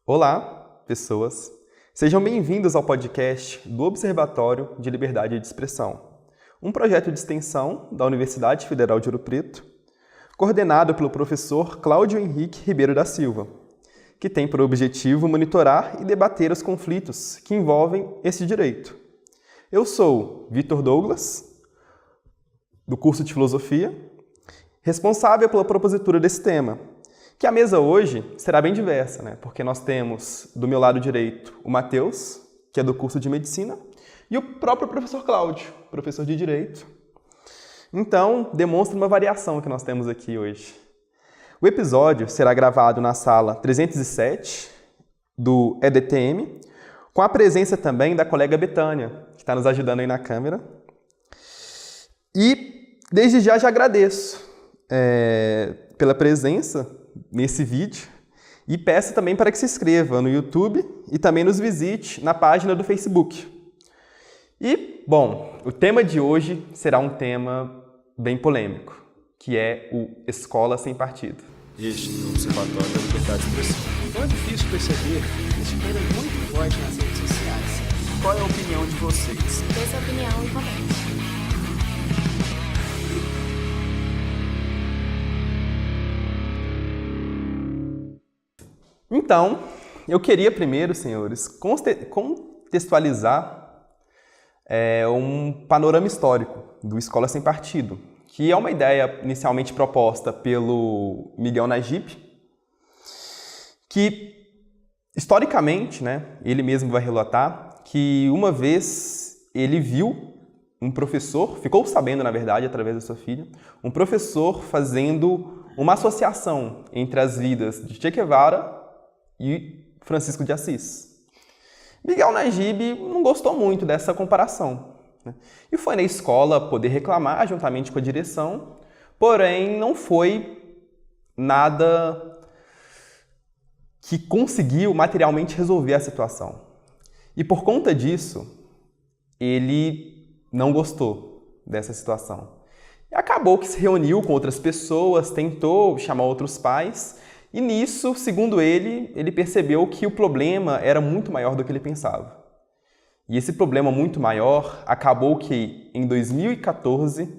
Olá, pessoas! Sejam bem-vindos ao podcast do Observatório de Liberdade de Expressão, um projeto de extensão da Universidade Federal de Ouro Preto, coordenado pelo professor Cláudio Henrique Ribeiro da Silva, que tem por objetivo monitorar e debater os conflitos que envolvem esse direito. Eu sou Vitor Douglas, do curso de Filosofia, responsável pela propositura desse tema, que a mesa hoje será bem diversa, né? Porque nós temos do meu lado direito o Matheus, que é do curso de Medicina, e o próprio professor Cláudio, professor de Direito. Então, demonstra uma variação que nós temos aqui hoje. O episódio será gravado na sala 307 do EDTM, com a presença também da colega Betânia, que está nos ajudando aí na câmera. E desde já agradeço pela presença nesse vídeo e peço também para que se inscreva no YouTube e também nos visite na página do Facebook. E, bom, o tema de hoje será um tema bem polêmico, que é o Escola Sem Partido. Este é o Observatório da Liberdade de Expressão. Não é difícil perceber que esse tema é muito forte nas redes sociais. Qual é a opinião de vocês? Dê sua opinião e comente. Então, eu queria primeiro, senhores, contextualizar um panorama histórico do Escola Sem Partido, que é uma ideia inicialmente proposta pelo Miguel Najib, que, historicamente, né, ele mesmo vai relatar que uma vez ele viu um professor, ficou sabendo, na verdade, através da sua filha, um professor fazendo uma associação entre as vidas de Che Guevara e Francisco de Assis. Miguel Najib não gostou muito dessa comparação, né? E foi na escola poder reclamar juntamente com a direção, porém não foi nada que conseguiu materialmente resolver a situação. E por conta disso, ele não gostou dessa situação. E acabou que se reuniu com outras pessoas, tentou chamar outros pais. E nisso, segundo ele percebeu que o problema era muito maior do que ele pensava. E esse problema muito maior acabou que, em 2014,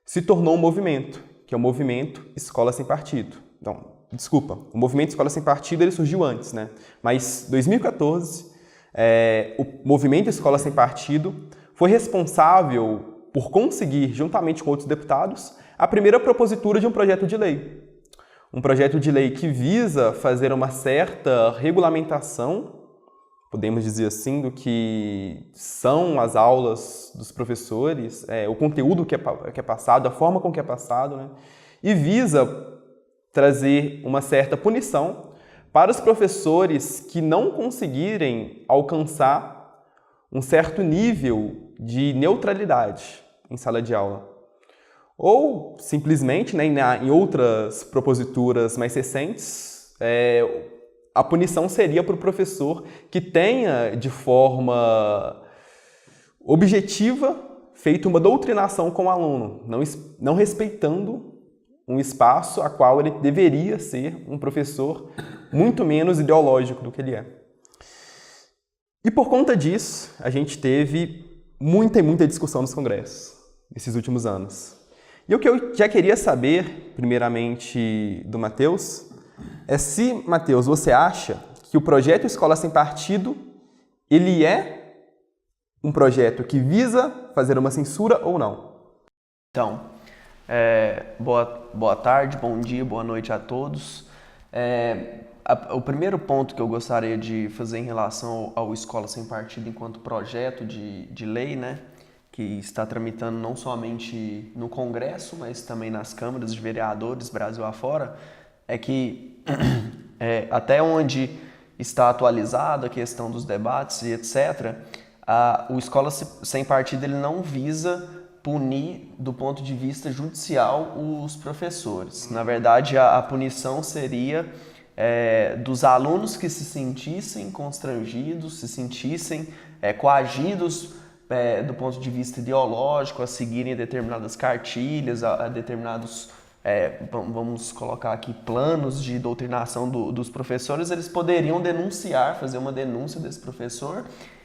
se tornou um movimento, que é o movimento Escola Sem Partido. Então, desculpa, o movimento Escola Sem Partido ele surgiu antes, né? Mas, em 2014, o movimento Escola Sem Partido foi responsável por conseguir, juntamente com outros deputados, a primeira propositura de um projeto de lei. Um projeto de lei que visa fazer uma certa regulamentação, podemos dizer assim, do que são as aulas dos professores, o conteúdo que é passado, a forma com que é passado, né? E visa trazer uma certa punição para os professores que não conseguirem alcançar um certo nível de neutralidade em sala de aula. Ou, simplesmente, né, em outras proposituras mais recentes, a punição seria para o professor que tenha, de forma objetiva, feito uma doutrinação com o aluno, não respeitando um espaço a qual ele deveria ser um professor muito menos ideológico do que ele é. E por conta disso, a gente teve muita discussão nos congressos nesses últimos anos. E o que eu já queria saber, primeiramente, do Matheus, é se, Matheus, você acha que o projeto Escola Sem Partido, ele é um projeto que visa fazer uma censura ou não? Então, boa tarde, bom dia, boa noite a todos. O primeiro ponto que eu gostaria de fazer em relação ao Escola Sem Partido enquanto projeto de lei, né, que está tramitando não somente no Congresso, mas também nas câmaras de vereadores Brasil afora, é que até onde está atualizada a questão dos debates e etc., o Escola Sem Partido ele não visa punir do ponto de vista judicial os professores. Na verdade, a punição seria dos alunos que se sentissem constrangidos, se sentissem coagidos do ponto de vista ideológico, a seguirem determinadas cartilhas, a determinados vamos colocar aqui, planos de doutrinação dos professores, eles poderiam denunciar, fazer uma denúncia desse professor,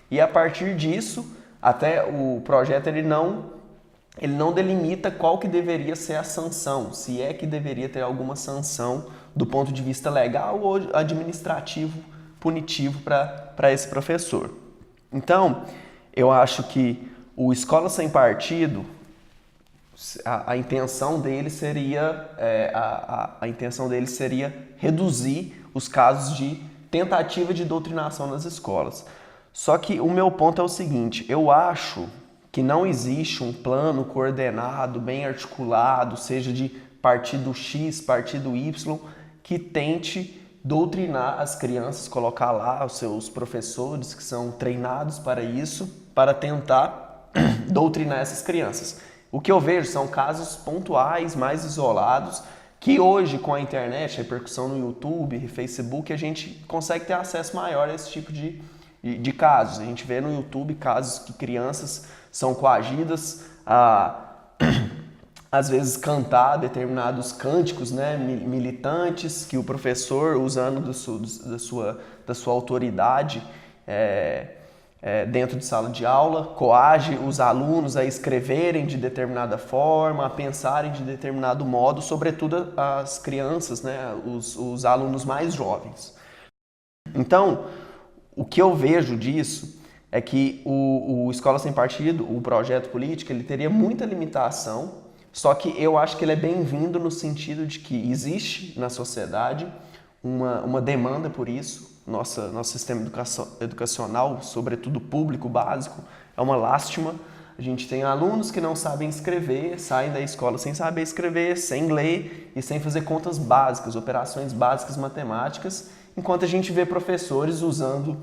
e a partir disso, até o projeto ele não delimita qual que deveria ser a sanção, se é que deveria ter alguma sanção do ponto de vista legal ou administrativo, punitivo para esse professor. Então, eu acho que o Escola Sem Partido, a intenção dele seria reduzir os casos de tentativa de doutrinação nas escolas. Só que o meu ponto é o seguinte, eu acho que não existe um plano coordenado, bem articulado, seja de partido X, partido Y, que tente doutrinar as crianças, colocar lá os seus professores que são treinados para isso, para tentar doutrinar essas crianças. O que eu vejo são casos pontuais, mais isolados, que hoje com a internet, a repercussão no YouTube, Facebook, a gente consegue ter acesso maior a esse tipo de casos. A gente vê no YouTube casos que crianças são coagidas a, às vezes, cantar determinados cânticos, né, militantes, que o professor, usando da sua autoridade dentro de sala de aula, coage os alunos a escreverem de determinada forma, a pensarem de determinado modo, sobretudo as crianças, né, os alunos mais jovens. Então, o que eu vejo disso é que o Escola Sem Partido, o projeto político, ele teria muita limitação, só que eu acho que ele é bem-vindo no sentido de que existe na sociedade uma demanda por isso. Nosso sistema educacional, sobretudo público, básico, é uma lástima. A gente tem alunos que não sabem escrever, saem da escola sem saber escrever, sem ler e sem fazer contas básicas, operações básicas matemáticas, enquanto a gente vê professores usando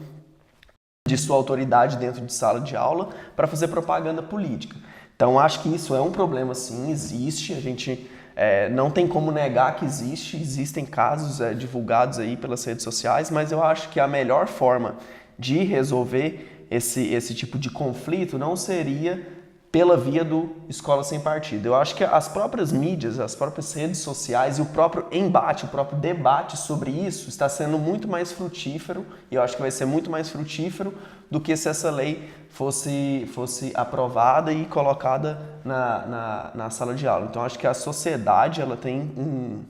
de sua autoridade dentro de sala de aula para fazer propaganda política. Então, acho que isso é um problema, sim, existe, a gente não tem como negar que existem casos divulgados aí pelas redes sociais, mas eu acho que a melhor forma de resolver esse tipo de conflito não seria pela via do Escola Sem Partido. Eu acho que as próprias mídias, as próprias redes sociais e o próprio embate, o próprio debate sobre isso está sendo muito mais frutífero, e eu acho que vai ser muito mais frutífero do que se essa lei fosse aprovada e colocada na sala de aula. Então, acho que a sociedade, ela tem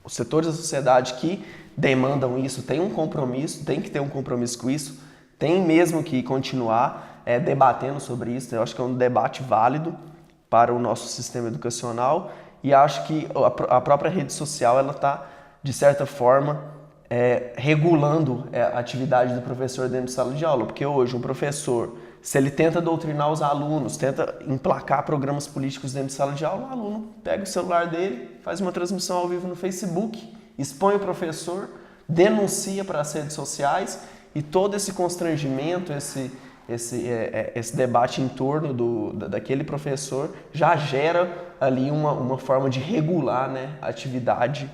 os setores da sociedade que demandam isso, tem um compromisso, tem que ter um compromisso com isso, tem mesmo que continuar debatendo sobre isso. Eu acho que é um debate válido para o nosso sistema educacional, e acho que a própria rede social ela está, de certa forma, regulando a atividade do professor dentro de sala de aula, porque hoje um professor, se ele tenta doutrinar os alunos, tenta emplacar programas políticos dentro de sala de aula, o aluno pega o celular dele, faz uma transmissão ao vivo no Facebook, expõe o professor, denuncia para as redes sociais, e todo esse constrangimento, esse debate em torno daquele professor já gera ali uma forma de regular, né, a atividade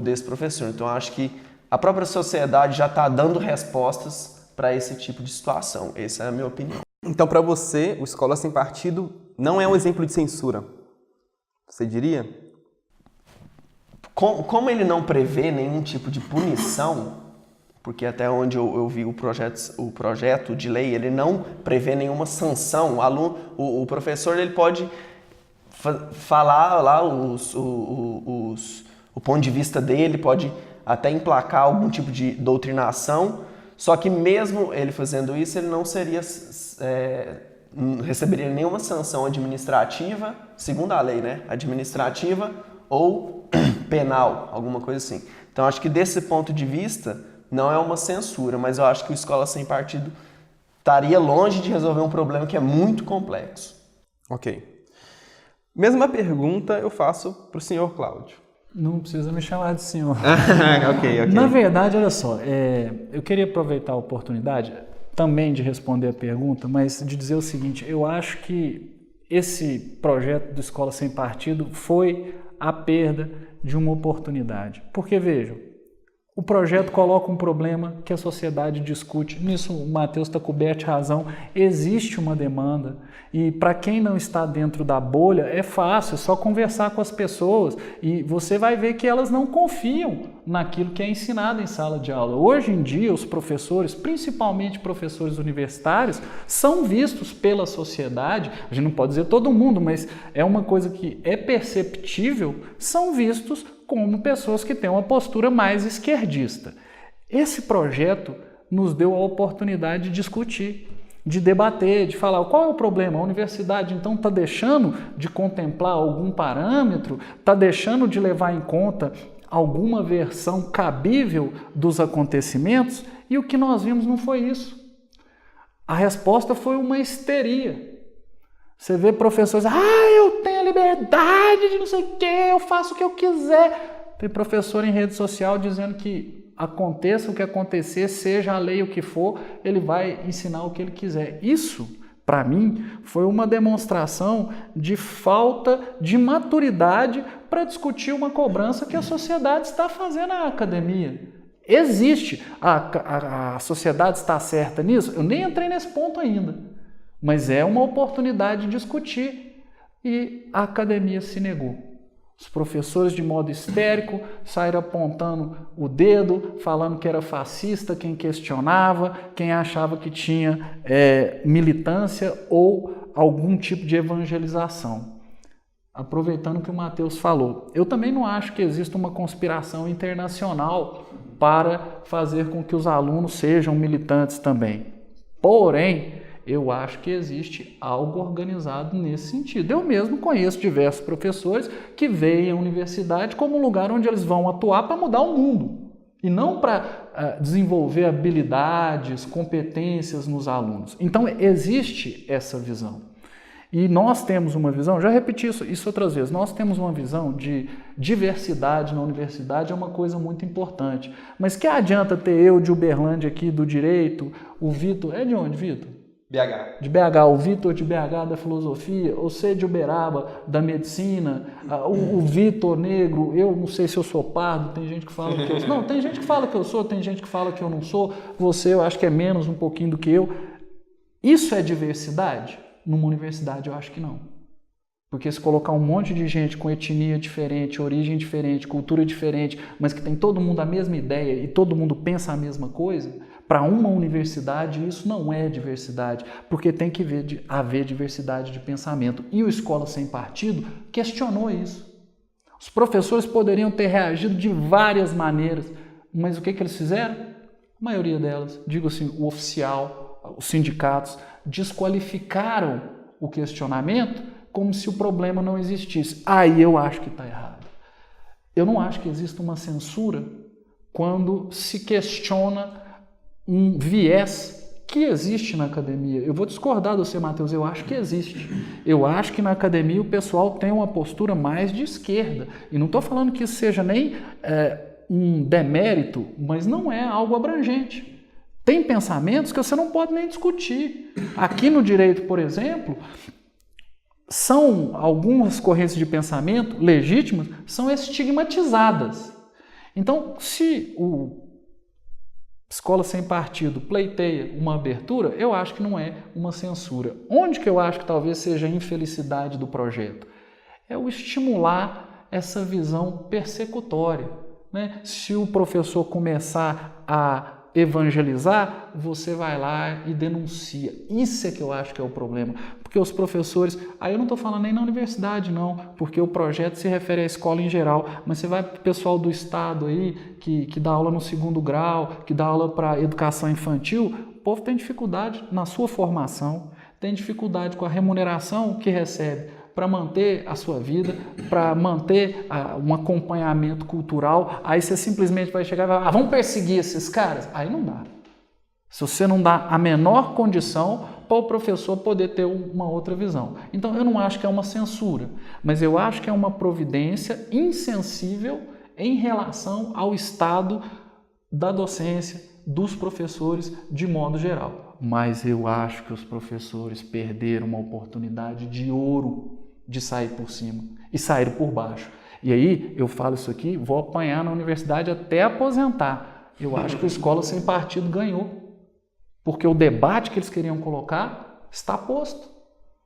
desse professor. Então, acho que a própria sociedade já está dando respostas para esse tipo de situação. Essa é a minha opinião. Então, para você, o Escola Sem Partido não é um exemplo de censura? Você diria? Como ele não prevê nenhum tipo de punição, porque até onde eu vi o projeto de lei, ele não prevê nenhuma sanção. O professor ele pode falar lá o ponto de vista dele, pode até emplacar algum tipo de doutrinação, só que mesmo ele fazendo isso, ele não receberia nenhuma sanção administrativa, segundo a lei, né? Administrativa ou penal, alguma coisa assim. Então, acho que desse ponto de vista, não é uma censura, mas eu acho que o Escola Sem Partido estaria longe de resolver um problema que é muito complexo. Ok. Mesma pergunta eu faço para o senhor Cláudio. Não precisa me chamar de senhor. Ok. Na verdade, olha só, eu queria aproveitar a oportunidade também de responder a pergunta, mas de dizer o seguinte, eu acho que esse projeto do Escola Sem Partido foi a perda de uma oportunidade. Porque, vejam, O projeto coloca um problema que a sociedade discute. Nisso o Matheus está coberto de razão. Existe uma demanda e para quem não está dentro da bolha é fácil, é só conversar com as pessoas e você vai ver que elas não confiam naquilo que é ensinado em sala de aula. Hoje em dia os professores, principalmente professores universitários, são vistos pela sociedade, a gente não pode dizer todo mundo, mas é uma coisa que é perceptível, são vistos como pessoas que têm uma postura mais esquerdista. Esse projeto nos deu a oportunidade de discutir, de debater, de falar qual é o problema. A universidade, então, está deixando de contemplar algum parâmetro, está deixando de levar em conta alguma versão cabível dos acontecimentos, e o que nós vimos não foi isso. A resposta foi uma histeria. Você vê professores, eu tenho a liberdade de não sei o quê, eu faço o que eu quiser. Tem professor em rede social dizendo que aconteça o que acontecer, seja a lei o que for, ele vai ensinar o que ele quiser. Isso, para mim, foi uma demonstração de falta de maturidade para discutir uma cobrança que a sociedade está fazendo na academia. Existe. A sociedade está certa nisso? Eu nem entrei nesse ponto ainda. Mas é uma oportunidade de discutir e a academia se negou. Os professores, de modo histérico, saíram apontando o dedo, falando que era fascista quem questionava, quem achava que tinha militância ou algum tipo de evangelização. Aproveitando o que o Matheus falou, eu também não acho que exista uma conspiração internacional para fazer com que os alunos sejam militantes também. Porém, eu acho que existe algo organizado nesse sentido. Eu mesmo conheço diversos professores que veem a universidade como um lugar onde eles vão atuar para mudar o mundo e não para desenvolver habilidades, competências nos alunos. Então, existe essa visão. E nós temos uma visão, já repeti isso outras vezes, nós temos uma visão de diversidade na universidade, é uma coisa muito importante. Mas que adianta ter eu de Uberlândia aqui do direito, o Vitor, é de onde, Vitor? BH. De BH, o Vitor de BH da filosofia, você de Uberaba da medicina, o Vitor negro, eu não sei se eu sou pardo, tem gente que fala que eu sou. Não, tem gente que fala que eu sou, tem gente que fala que eu não sou, você eu acho que é menos um pouquinho do que eu. Isso é diversidade? Numa universidade eu acho que não. Porque se colocar um monte de gente com etnia diferente, origem diferente, cultura diferente, mas que tem todo mundo a mesma ideia e todo mundo pensa a mesma coisa, para uma universidade isso não é diversidade, porque tem que haver diversidade de pensamento. E o Escola Sem Partido questionou isso. Os professores poderiam ter reagido de várias maneiras, mas o que eles fizeram? A maioria delas, digo assim, o oficial, os sindicatos, desqualificaram o questionamento como se o problema não existisse. Aí eu acho que está errado. Eu não acho que exista uma censura quando se questiona um viés que existe na academia. Eu vou discordar do você, Matheus, eu acho que existe. Eu acho que na academia o pessoal tem uma postura mais de esquerda. E não estou falando que isso seja nem um demérito, mas não é algo abrangente. Tem pensamentos que você não pode nem discutir. Aqui no direito, por exemplo, são algumas correntes de pensamento legítimas, são estigmatizadas. Então, se o Escola Sem Partido pleiteia uma abertura, eu acho que não é uma censura. Onde que eu acho que talvez seja a infelicidade do projeto? É o estimular essa visão persecutória, né? Se o professor começar a evangelizar, você vai lá e denuncia. Isso é que eu acho que é o problema. Porque os professores, aí eu não estou falando nem na universidade não, porque o projeto se refere à escola em geral, mas você vai para o pessoal do estado aí, que dá aula no 2º grau, que dá aula para educação infantil, o povo tem dificuldade na sua formação, tem dificuldade com a remuneração que recebe para manter a sua vida, para manter um acompanhamento cultural. Aí você simplesmente vai chegar e vai falar, vamos perseguir esses caras? Aí não dá. Se você não dá a menor condição para o professor poder ter uma outra visão. Então eu não acho que é uma censura, mas eu acho que é uma providência insensível em relação ao estado da docência, dos professores de modo geral. Mas eu acho que os professores perderam uma oportunidade de ouro de sair por cima e sair por baixo. E aí, eu falo isso aqui, vou apanhar na universidade até aposentar. Eu acho que a Escola Sem Partido ganhou. Porque o debate que eles queriam colocar está posto.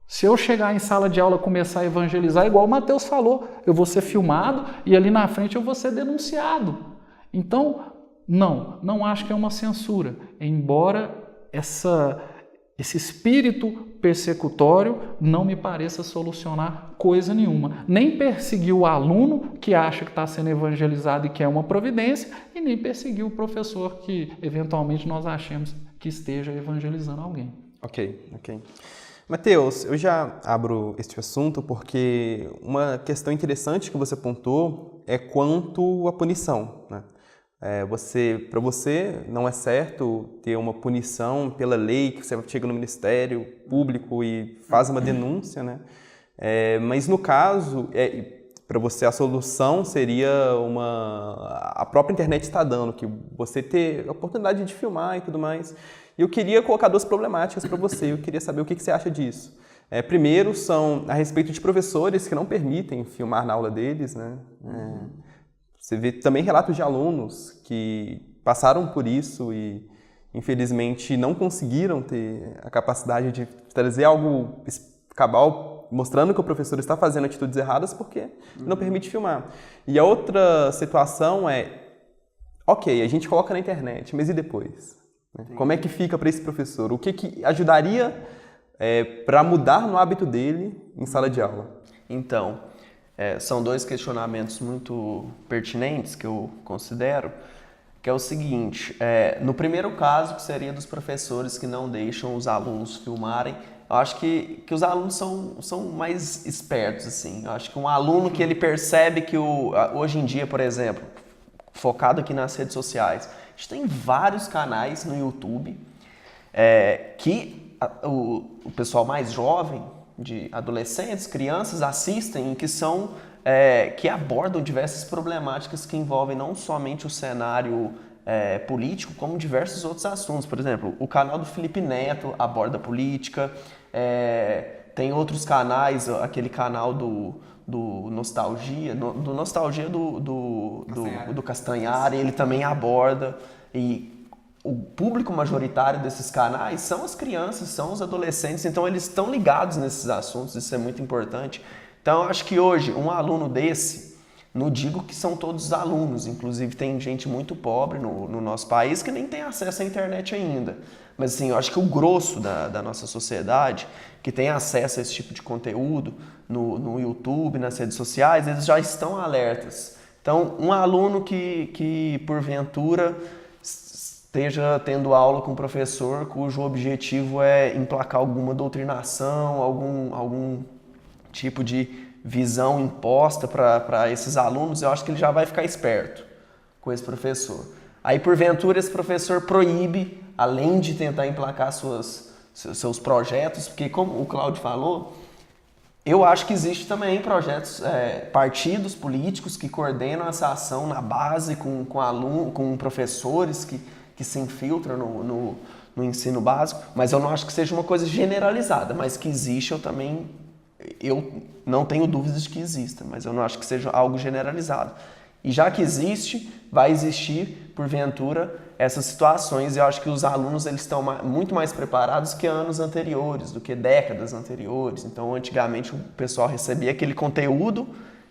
Se eu chegar em sala de aula e começar a evangelizar, igual o Matheus falou, eu vou ser filmado e ali na frente eu vou ser denunciado. Então, não acho que é uma censura. Embora esse espírito persecutório não me pareça solucionar coisa nenhuma. Nem perseguir o aluno que acha que está sendo evangelizado e que é uma providência, e nem perseguir o professor que eventualmente nós achemos que esteja evangelizando alguém. Ok. Mateus, eu já abro este assunto porque uma questão interessante que você pontuou é quanto à punição, né? Para você não é certo ter uma punição pela lei, que você chega no Ministério Público e faz uma denúncia, né? Mas no caso, para você a solução seria a própria internet está dando, que você ter a oportunidade de filmar e tudo mais. E eu queria colocar duas problemáticas para você, eu queria saber o que você acha disso. Primeiro são a respeito de professores que não permitem filmar na aula deles, né? Você vê também relatos de alunos que passaram por isso e, infelizmente, não conseguiram ter a capacidade de trazer algo cabal mostrando que o professor está fazendo atitudes erradas porque não permite filmar. E a outra situação ok, a gente coloca na internet, mas e depois? Como é que fica para esse professor? O que ajudaria para mudar no hábito dele em sala de aula? Então, são dois questionamentos muito pertinentes que eu considero, que é o seguinte, no primeiro caso, que seria dos professores que não deixam os alunos filmarem, eu acho que os alunos são mais espertos, assim. Eu acho que um aluno que ele percebe que hoje em dia, por exemplo, focado aqui nas redes sociais, a gente tem vários canais no YouTube que o pessoal mais jovem, de adolescentes, crianças, assistem e que abordam diversas problemáticas que envolvem não somente o cenário político, como diversos outros assuntos. Por exemplo, o canal do Felipe Neto aborda política, tem outros canais, aquele canal do Nostalgia, do Castanhari, ele também aborda, e o público majoritário desses canais são as crianças, são os adolescentes, então eles estão ligados nesses assuntos, isso é muito importante. Então eu acho que hoje um aluno desse, não digo que são todos os alunos, inclusive tem gente muito pobre no nosso país que nem tem acesso à internet ainda, mas assim, eu acho que o grosso da nossa sociedade, que tem acesso a esse tipo de conteúdo no YouTube, nas redes sociais, eles já estão alertas. Então um aluno que porventura esteja tendo aula com um professor cujo objetivo é emplacar alguma doutrinação, algum tipo de visão imposta para esses alunos, eu acho que ele já vai ficar esperto com esse professor. Aí, porventura, esse professor proíbe, além de tentar emplacar seus projetos, porque, como o Cláudio falou, eu acho que existe também projetos, partidos políticos que coordenam essa ação na base com alunos, com professores que se infiltram no ensino básico, mas eu não acho que seja uma coisa generalizada, mas que existe, eu não tenho dúvidas de que exista, mas eu não acho que seja algo generalizado. E já que existe, vai existir, porventura, essas situações, e eu acho que os alunos eles estão muito mais preparados que anos anteriores, do que décadas anteriores. Então, antigamente, o pessoal recebia aquele conteúdo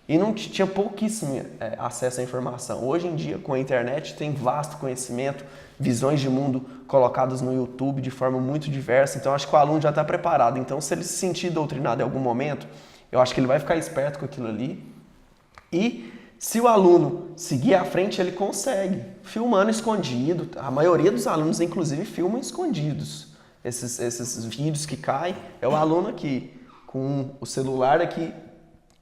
e não tinha pouquíssimo acesso à informação. Hoje em dia, com a internet, tem vasto conhecimento, visões de mundo colocadas no YouTube de forma muito diversa, então acho que o aluno já está preparado. Então, se ele se sentir doutrinado em algum momento, eu acho que ele vai ficar esperto com aquilo ali. E se o aluno seguir à frente, ele consegue, filmando escondido. A maioria dos alunos, inclusive, filmam escondidos. Esses vídeos que caem, é o aluno aqui, com o celular aqui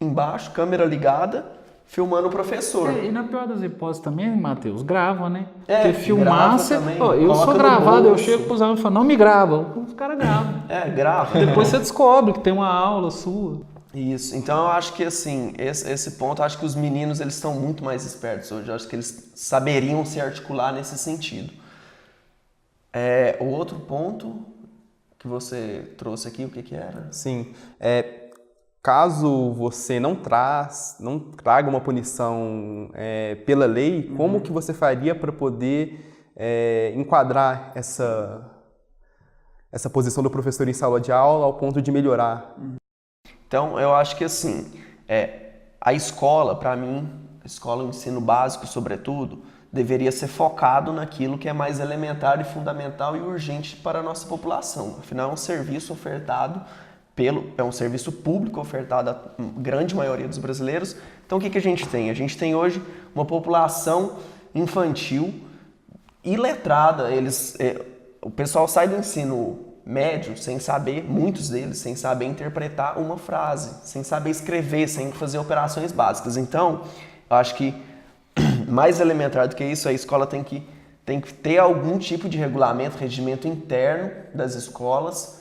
embaixo, câmera ligada, filmando o professor. E na pior das hipóteses também, Matheus, grava, né? Porque filmar, eu coloca sou no gravado, eu bolso. chego pros alunos e falo, não me grava. Os caras gravam. Grava. Depois você descobre que tem uma aula sua. Isso, então eu acho que assim, esse ponto, eu acho que os meninos eles estão muito mais espertos hoje, eu acho que eles saberiam se articular nesse sentido. O outro ponto que você trouxe aqui, o que era? Sim, caso você não traga uma punição pela lei, como que você faria para poder enquadrar essa posição do professor em sala de aula ao ponto de melhorar? Então, eu acho que assim, a escola, para mim, a escola, o ensino básico, sobretudo, deveria ser focado naquilo que é mais elementar e fundamental e urgente para a nossa população. Afinal, é um serviço ofertado é um serviço público ofertado à grande maioria dos brasileiros. Então, o que a gente tem? A gente tem hoje uma população infantil iletrada. O pessoal sai do ensino médio sem saber, muitos deles, sem saber interpretar uma frase, sem saber escrever, sem fazer operações básicas. Então, eu acho que mais elementar do que isso, a escola tem que ter algum tipo de regulamento, regimento interno das escolas,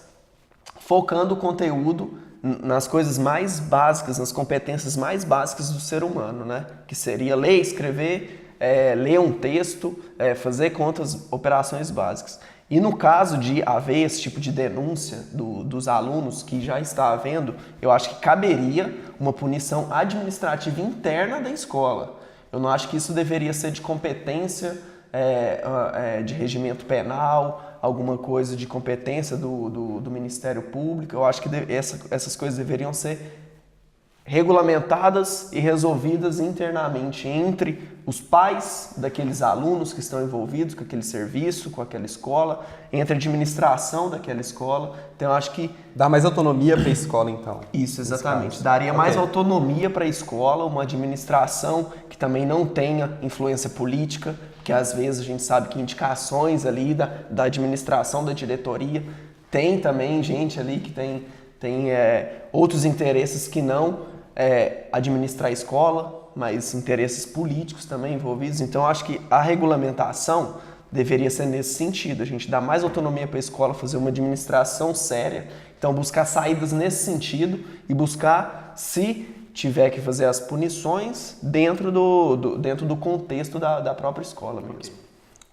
focando o conteúdo nas coisas mais básicas, nas competências mais básicas do ser humano, né? Que seria ler, escrever, ler um texto, fazer contas, operações básicas. E no caso de haver esse tipo de denúncia dos alunos, que já está havendo, eu acho que caberia uma punição administrativa interna da escola. Eu não acho que isso deveria ser de competência de regimento penal, alguma coisa de competência do Ministério Público. Eu acho que essas coisas deveriam ser regulamentadas e resolvidas internamente entre os pais daqueles alunos que estão envolvidos com aquele serviço, com aquela escola, entre a administração daquela escola. Então, eu acho que... Dá mais autonomia para a escola, então. Isso, exatamente. Daria mais autonomia para a escola, uma administração que também não tenha influência política, porque às vezes a gente sabe que indicações ali da administração, da diretoria, tem também gente ali que tem outros interesses que não administrar a escola, mas interesses políticos também envolvidos. Então, eu acho que a regulamentação deveria ser nesse sentido. A gente dá mais autonomia para a escola, fazer uma administração séria. Então, buscar saídas nesse sentido e buscar, se tiver que fazer as punições, dentro do contexto da própria escola mesmo.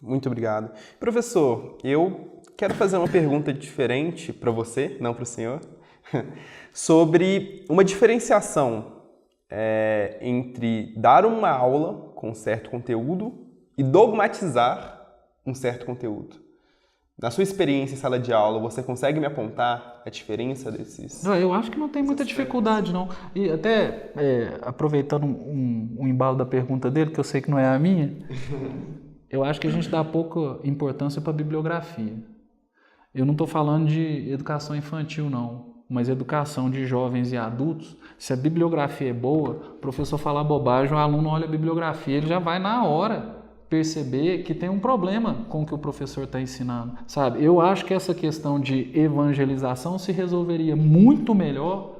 Muito obrigado. Professor, eu quero fazer uma pergunta diferente para você, não para o senhor, sobre uma diferenciação entre dar uma aula com certo conteúdo e dogmatizar um certo conteúdo. Na sua experiência em sala de aula, você consegue me apontar a diferença desses? Eu acho que não tem muita dificuldade, não. E até, aproveitando um embalo da pergunta dele, que eu sei que não é a minha, eu acho que a gente dá pouca importância para a bibliografia. Eu não estou falando de educação infantil, não, mas educação de jovens e adultos. Se a bibliografia é boa, o professor falar bobagem, o aluno olha a bibliografia, ele já vai na hora perceber que tem um problema com o que o professor está ensinando, sabe? Eu acho que essa questão de evangelização se resolveria muito melhor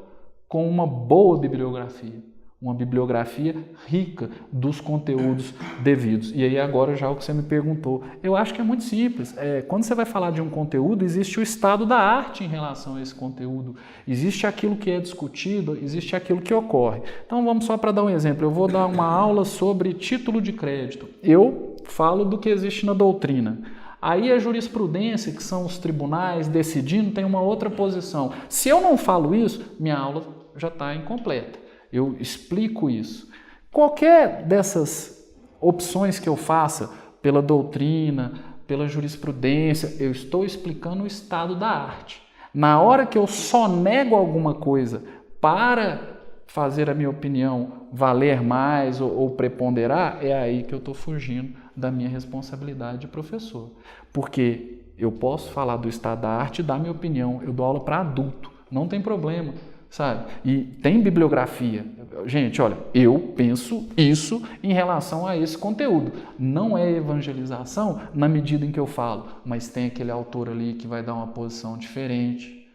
com uma boa bibliografia. Uma bibliografia rica dos conteúdos devidos. E aí agora já o que você me perguntou. Eu acho que é muito simples. Quando você vai falar de um conteúdo, existe o estado da arte em relação a esse conteúdo. Existe aquilo que é discutido, existe aquilo que ocorre. Então vamos só para dar um exemplo. Eu vou dar uma aula sobre título de crédito. Eu falo do que existe na doutrina. Aí a jurisprudência, que são os tribunais decidindo, tem uma outra posição. Se eu não falo isso, minha aula já está incompleta. Eu explico isso. Qualquer dessas opções que eu faça, pela doutrina, pela jurisprudência, eu estou explicando o estado da arte. Na hora que eu só nego alguma coisa para fazer a minha opinião valer mais ou preponderar, é aí que eu estou fugindo da minha responsabilidade de professor. Porque eu posso falar do estado da arte e dar minha opinião. Eu dou aula para adulto, não tem problema. Sabe? E tem bibliografia. Gente, olha, eu penso isso em relação a esse conteúdo. Não é evangelização na medida em que eu falo, mas tem aquele autor ali que vai dar uma posição diferente.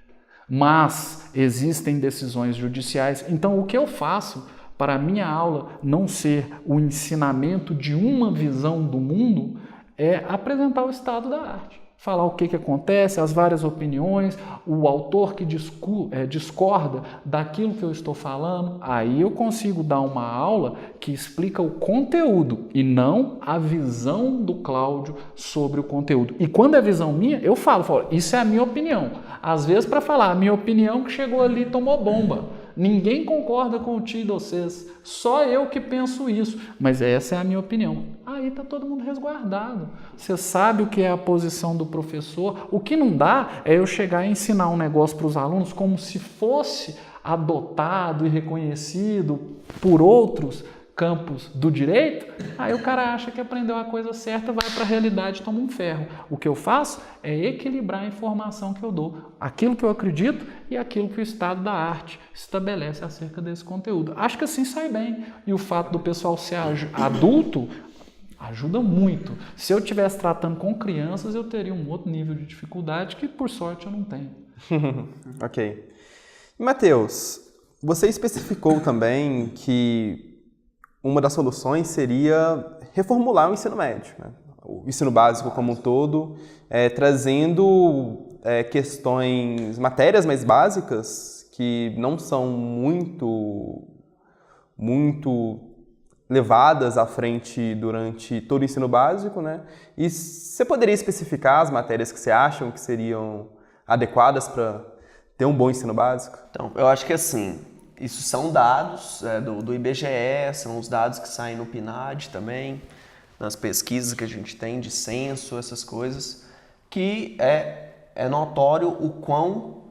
Mas existem decisões judiciais. Então, o que eu faço para a minha aula não ser o ensinamento de uma visão do mundo é apresentar o estado da arte. Falar o que acontece, as várias opiniões, o autor que discorda daquilo que eu estou falando. Aí eu consigo dar uma aula que explica o conteúdo e não a visão do Cláudio sobre o conteúdo. E quando é visão minha, eu falo, isso é a minha opinião. Às vezes para falar a minha opinião que chegou ali e tomou bomba. Ninguém concorda com o tio de vocês. Só eu que penso isso. Mas essa é a minha opinião. Aí está todo mundo resguardado. Você sabe o que é a posição do professor. O que não dá é eu chegar e ensinar um negócio para os alunos como se fosse adotado e reconhecido por outros campos do direito, aí o cara acha que aprendeu a coisa certa, vai para a realidade e toma um ferro. O que eu faço é equilibrar a informação que eu dou, aquilo que eu acredito e aquilo que o estado da arte estabelece acerca desse conteúdo. Acho que assim sai bem. E o fato do pessoal ser adulto ajuda muito. Se eu estivesse tratando com crianças, eu teria um outro nível de dificuldade que, por sorte, eu não tenho. Ok. E, Matheus, você especificou também que uma das soluções seria reformular o ensino médio, né? O ensino básico como um todo, trazendo matérias mais básicas que não são muito levadas à frente durante todo o ensino básico, né? E você poderia especificar as matérias que você acham que seriam adequadas para ter um bom ensino básico? Então, eu acho que assim, isso são dados do IBGE, são os dados que saem no PNAD também, nas pesquisas que a gente tem de censo, essas coisas, que é notório o quão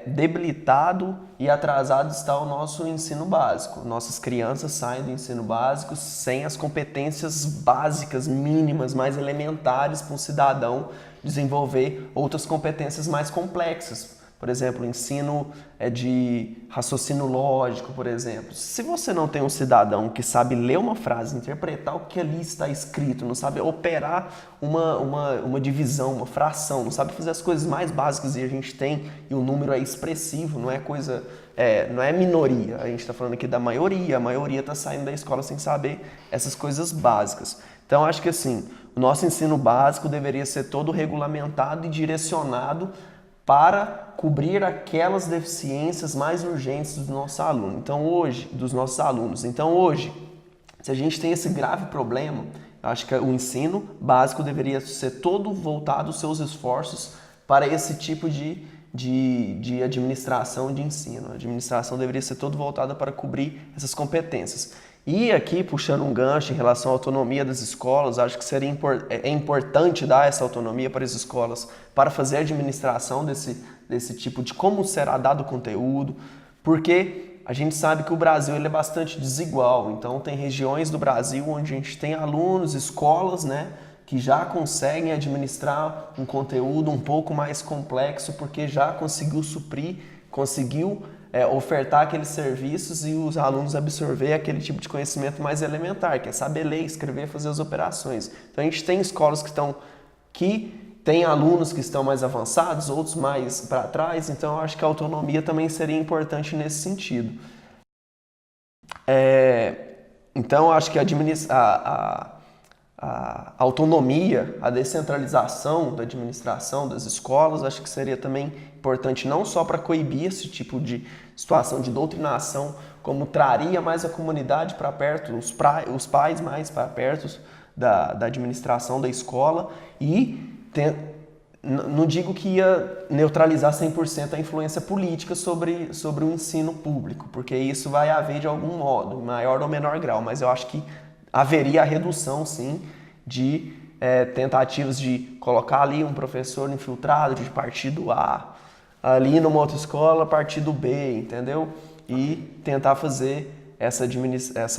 debilitado e atrasado está o nosso ensino básico. Nossas crianças saem do ensino básico sem as competências básicas, mínimas, mais elementares para um cidadão desenvolver outras competências mais complexas. Por exemplo, o ensino de raciocínio lógico, por exemplo. Se você não tem um cidadão que sabe ler uma frase, interpretar o que ali está escrito, não sabe operar uma divisão, uma fração, não sabe fazer as coisas mais básicas e a gente tem, e o número é expressivo, não é coisa, não é minoria. A gente está falando aqui da maioria, a maioria está saindo da escola sem saber essas coisas básicas. Então, acho que assim, o nosso ensino básico deveria ser todo regulamentado e direcionado para cobrir aquelas deficiências mais urgentes dos nossos alunos. Então hoje, se a gente tem esse grave problema, eu acho que o ensino básico deveria ser todo voltado os seus esforços para esse tipo de administração de ensino. A administração deveria ser toda voltada para cobrir essas competências. E aqui, puxando um gancho em relação à autonomia das escolas, acho que é importante dar essa autonomia para as escolas para fazer a administração desse tipo de como será dado o conteúdo, porque a gente sabe que o Brasil ele é bastante desigual, então tem regiões do Brasil onde a gente tem alunos, escolas, né, que já conseguem administrar um conteúdo um pouco mais complexo porque já conseguiu suprir, conseguiu ofertar aqueles serviços e os alunos absorver aquele tipo de conhecimento mais elementar, que é saber ler, escrever, fazer as operações. Então a gente tem escolas que têm alunos que estão mais avançados, outros mais para trás, então eu acho que a autonomia também seria importante nesse sentido. Então eu acho que a autonomia, a descentralização da administração das escolas, acho que seria também importante não só para coibir esse tipo de situação de doutrinação, como traria mais a comunidade para perto, os pais mais para perto da administração da escola e não digo que ia neutralizar 100% a influência política sobre o ensino público, porque isso vai haver de algum modo, em maior ou menor grau, mas eu acho que haveria a redução, sim, de tentativas de colocar ali um professor infiltrado de partido A, ali numa outra escola, partido B, entendeu? E tentar fazer essa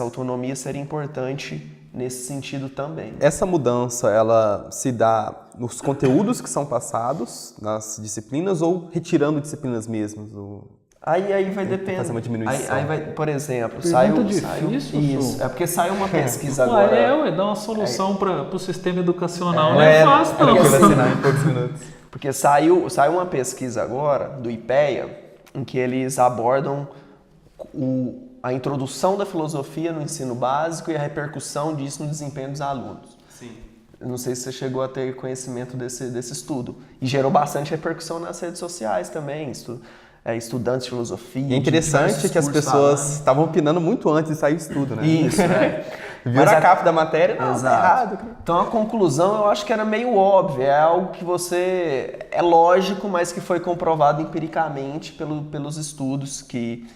autonomia seria importante nesse sentido também. Essa mudança, ela se dá nos conteúdos que são passados, nas disciplinas, ou retirando disciplinas mesmo? Aí vai depender. Fazer uma diminuição. Aí vai, por exemplo, difícil, isso. É porque saiu uma pesquisa agora. Dá uma solução para o sistema educacional. Não é fácil, não. Vai assinar em poucos minutos. Porque saiu uma pesquisa agora do IPEA em que eles abordam a introdução da filosofia no ensino básico e a repercussão disso no desempenho dos alunos. Sim. Eu não sei se você chegou a ter conhecimento desse estudo. E gerou bastante repercussão nas redes sociais também. Estudantes de filosofia. E é interessante que as pessoas estavam opinando muito antes de sair o estudo, né? Isso, Viram a capa da matéria, não, exato. Tá errado. Então a conclusão eu acho que era meio óbvia, é algo que é lógico, mas que foi comprovado empiricamente pelos estudos que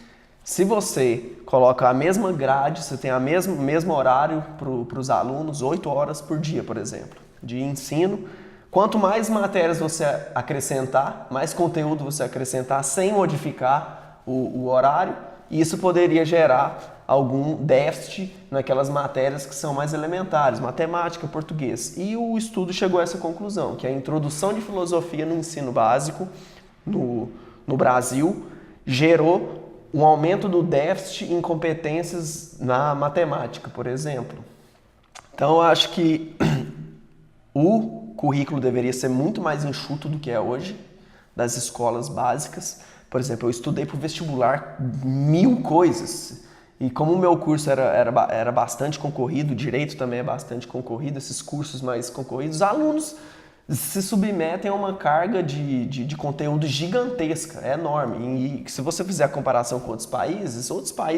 Se você coloca a mesma grade, você tem o mesmo horário para os alunos, 8 horas por dia, por exemplo, de ensino, quanto mais matérias você acrescentar, mais conteúdo você acrescentar sem modificar o horário, isso poderia gerar algum déficit naquelas matérias que são mais elementares, matemática, português. E o estudo chegou a essa conclusão, que a introdução de filosofia no ensino básico no Brasil gerou um aumento do déficit em competências na matemática, por exemplo. Então, eu acho que o currículo deveria ser muito mais enxuto do que é hoje, das escolas básicas. Por exemplo, eu estudei para o vestibular 1000 coisas. E como o meu curso era bastante concorrido, o direito também é bastante concorrido, esses cursos mais concorridos, os alunos se submetem a uma carga de conteúdo gigantesca, é enorme. E se você fizer a comparação com outros países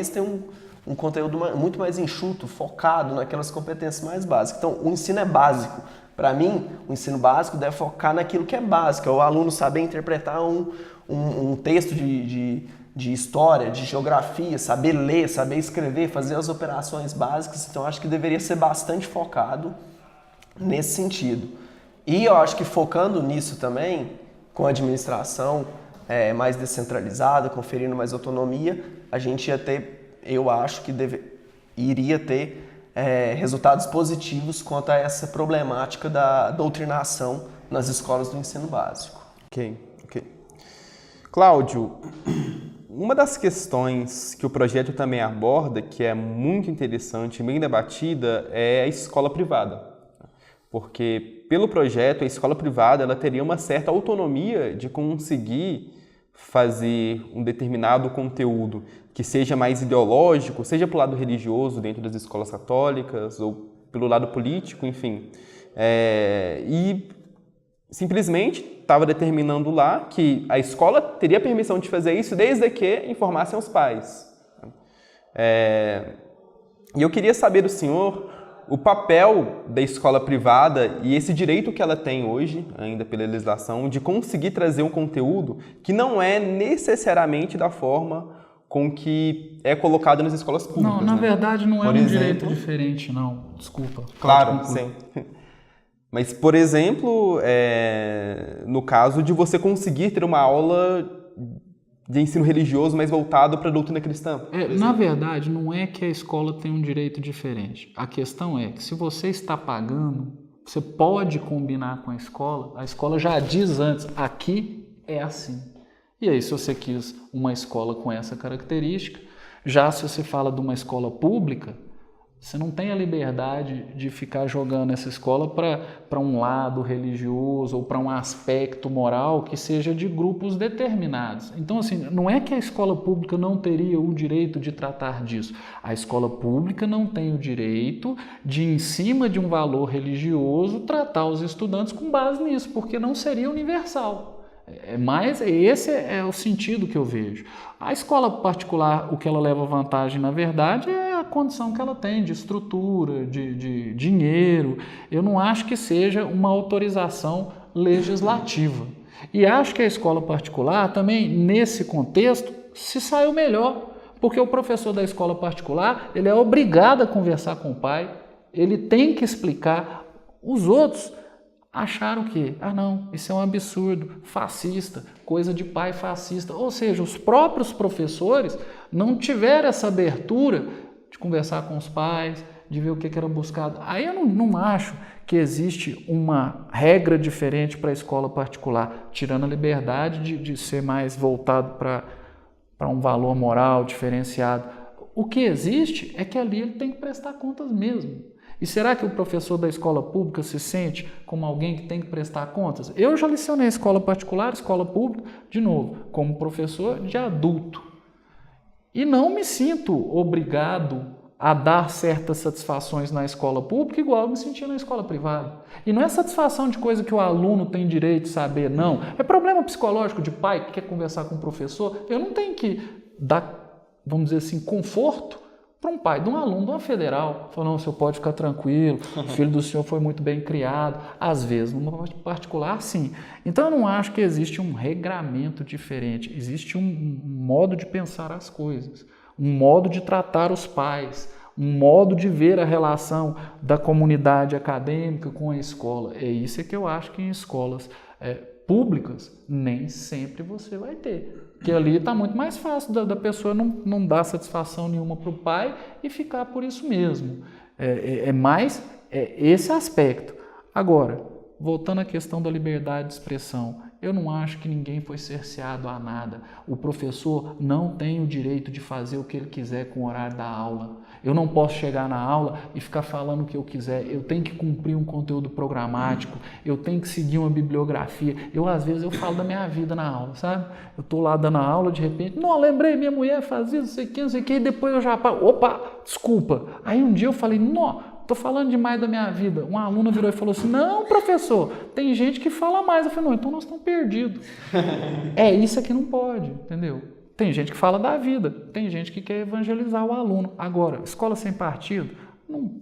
têm um conteúdo muito mais enxuto, focado naquelas competências mais básicas. Então, o ensino é básico. Para mim, o ensino básico deve focar naquilo que é básico, é o aluno saber interpretar um texto de história, de geografia, saber ler, saber escrever, fazer as operações básicas. Então, acho que deveria ser bastante focado nesse sentido. E eu acho que focando nisso também, com a administração mais descentralizada, conferindo mais autonomia, a gente ia ter, eu acho que iria ter resultados positivos quanto a essa problemática da doutrinação nas escolas do ensino básico. Ok. Cláudio, uma das questões que o projeto também aborda, que é muito interessante e bem debatida, é a escola privada. Porque, pelo projeto, a escola privada ela teria uma certa autonomia de conseguir fazer um determinado conteúdo que seja mais ideológico, seja pelo lado religioso dentro das escolas católicas ou pelo lado político, enfim. E simplesmente estava determinando lá que a escola teria permissão de fazer isso desde que informassem os pais. E eu queria saber do senhor o papel da escola privada e esse direito que ela tem hoje, ainda pela legislação, de conseguir trazer um conteúdo que não é necessariamente da forma com que é colocado nas escolas públicas. Não, na verdade não é por um exemplo, direito diferente, não. Desculpa. Claro, sim. Mas, por exemplo, no caso de você conseguir ter uma aula de ensino religioso mais voltado para a doutrina cristã. Na verdade, não é que a escola tem um direito diferente. A questão é que se você está pagando, você pode combinar com a escola já diz antes, aqui é assim. E aí, se você quis uma escola com essa característica, já se você fala de uma escola pública, você não tem a liberdade de ficar jogando essa escola para um lado religioso ou para um aspecto moral que seja de grupos determinados. Então, assim, não é que a escola pública não teria o direito de tratar disso. A escola pública não tem o direito de, em cima de um valor religioso, tratar os estudantes com base nisso, porque não seria universal. Mas esse é o sentido que eu vejo. A escola particular, o que ela leva vantagem, na verdade, é a condição que ela tem de estrutura, de dinheiro. Eu não acho que seja uma autorização legislativa. E acho que a escola particular também, nesse contexto, se saiu melhor, porque o professor da escola particular, ele é obrigado a conversar com o pai, ele tem que explicar. Os outros acharam que, não, isso é um absurdo, fascista, coisa de pai fascista. Ou seja, os próprios professores não tiveram essa abertura de conversar com os pais, de ver o que era buscado. Aí eu não acho que existe uma regra diferente para a escola particular, tirando a liberdade de ser mais voltado para um valor moral diferenciado. O que existe é que ali ele tem que prestar contas mesmo. E será que o professor da escola pública se sente como alguém que tem que prestar contas? Eu já lecionei escola particular, escola pública, de novo, como professor de adulto. E não me sinto obrigado a dar certas satisfações na escola pública igual eu me sentia na escola privada. E não é satisfação de coisa que o aluno tem direito de saber, não. É problema psicológico de pai que quer conversar com o professor. Eu não tenho que dar, vamos dizer assim, conforto para um pai de um aluno de uma federal. Falou, não, o senhor pode ficar tranquilo, o filho do senhor foi muito bem criado. Às vezes, numa particular, sim. Então, eu não acho que existe um regramento diferente. Existe um modo de pensar as coisas. um modo de tratar os pais, um modo de ver a relação da comunidade acadêmica com a escola. É isso que eu acho que em escolas públicas nem sempre você vai ter. Porque ali está muito mais fácil da pessoa não dar satisfação nenhuma para o pai e ficar por isso mesmo. É mais esse aspecto. Agora, voltando à questão da liberdade de expressão, eu não acho que ninguém foi cerceado a nada. O professor não tem o direito de fazer o que ele quiser com o horário da aula. Eu não posso chegar na aula e ficar falando o que eu quiser. Eu tenho que cumprir um conteúdo programático. Eu tenho que seguir uma bibliografia. Às vezes, eu falo da minha vida na aula, sabe? Eu estou lá dando a aula, de repente, não, lembrei, minha mulher fazia não sei o que, e depois eu já paro. Opa, desculpa. Aí um dia eu falei, não, estou falando demais da minha vida. Uma aluna virou e falou assim, não, professor, tem gente que fala mais. Eu falei, não, então nós estamos perdidos. Isso aqui não pode, entendeu? Tem gente que fala da vida, tem gente que quer evangelizar o aluno. Agora, Escola Sem Partido não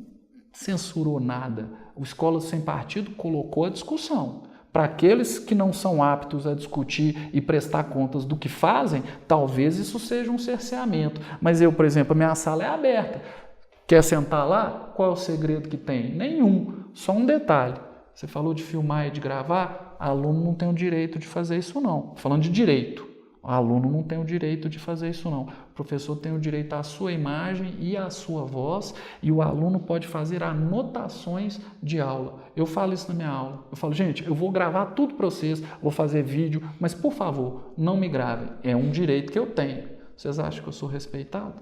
censurou nada. O Escola Sem Partido colocou a discussão. Para aqueles que não são aptos a discutir e prestar contas do que fazem, talvez isso seja um cerceamento. Mas eu, por exemplo, a minha sala é aberta. Quer sentar lá? Qual é o segredo que tem? Nenhum. Só um detalhe. Você falou de filmar e de gravar, aluno não tem o direito de fazer isso não. Falando de direito. O aluno não tem o direito de fazer isso não. O professor tem o direito à sua imagem e à sua voz e o aluno pode fazer anotações de aula. Eu falo isso na minha aula. Eu falo, gente, eu vou gravar tudo para vocês, vou fazer vídeo, mas por favor, não me gravem. É um direito que eu tenho. Vocês acham que eu sou respeitado?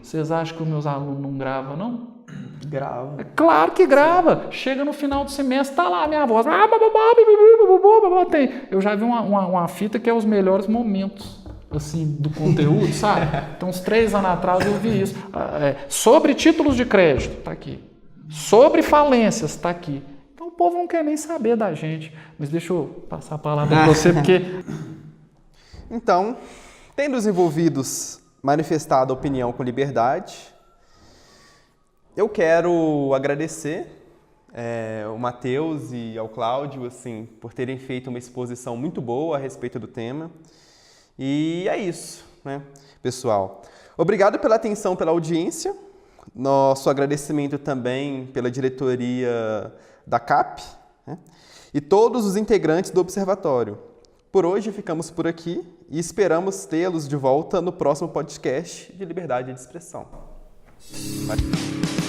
Vocês acham que os meus alunos não gravam, não? Grava. É claro que grava. Chega no final do semestre, tá lá a minha voz. Eu já vi uma fita que é os melhores momentos assim, do conteúdo, sabe? Então, uns 3 anos atrás eu vi isso. Sobre títulos de crédito, tá aqui. Sobre falências, tá aqui. Então o povo não quer nem saber da gente. Mas deixa eu passar a palavra para você, porque... Então, tendo os envolvidos manifestado a opinião com liberdade, eu quero agradecer o Matheus e ao Cláudio assim, por terem feito uma exposição muito boa a respeito do tema. E é isso, né, pessoal? Obrigado pela atenção, pela audiência. Nosso agradecimento também pela diretoria da CAP, né, e todos os integrantes do Observatório. Por hoje ficamos por aqui e esperamos tê-los de volta no próximo podcast de Liberdade de Expressão. Vai.